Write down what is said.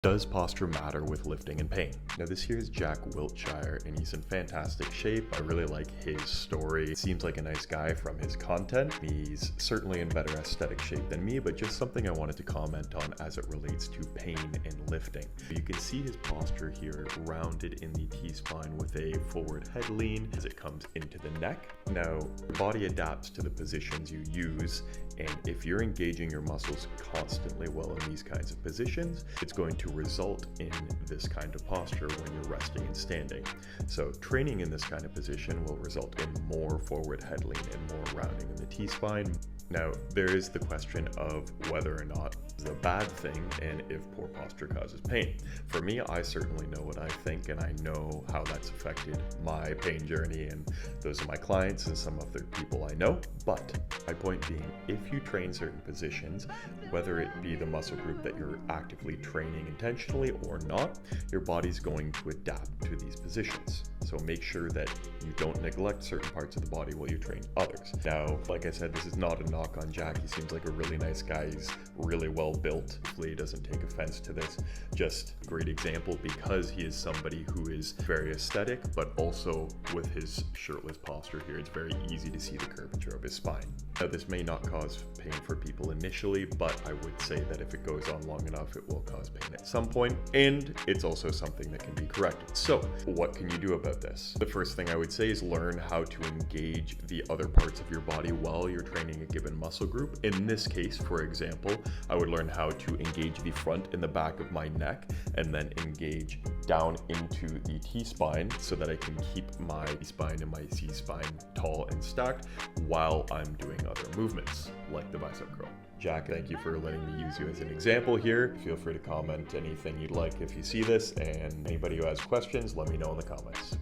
Does posture matter with lifting and pain? Now this here is Jack Wiltshire and he's in fantastic shape. I really like his story. Seems like a nice guy from his content. He's certainly in better aesthetic shape than me, but just something I wanted to comment on as it relates to pain and lifting. You can see his posture here rounded in the T-spine with a forward head lean as it comes into the neck. Now, your body adapts to the positions you use, and if you're engaging your muscles constantly well in these kinds of positions, it's going to result in this kind of posture when you're resting and standing. So training in this kind of position will result in more forward head lean and more rounding in the T-spine. Now, there is the question of whether or not it's a bad thing and if poor posture causes pain. For me, I certainly know what I think and I know how that's affected my pain journey and those of my clients and some other people I know. But my point being, if you train certain positions, whether it be the muscle group that you're actively training intentionally or not, your body's going to adapt to these positions. So make sure that you don't neglect certain parts of the body while you train others. Now, like I said, this is not a knock on Jack. He seems like a really nice guy. He's really well built. Hopefully he doesn't take offense to this. Just a great example because he is somebody who is very aesthetic, but also with his shirtless posture here, it's very easy to see the curvature of his spine. Now, this may not cause pain for people initially, but I would say that if it goes on long enough, it will cause pain at some point, and it's also something that can be corrected. So what can you do about this? The first thing I would say is learn how to engage the other parts of your body while you're training a given muscle group. In this case, for example, I would learn how to engage the front and the back of my neck and then engage down into the T-spine so that I can keep my spine and my C-spine tall and stacked while I'm doing other movements like the bicep curl. Jack, thank you for letting me use you as an example here. Feel free to comment anything you'd like if you see this, and anybody who has questions, let me know in the comments.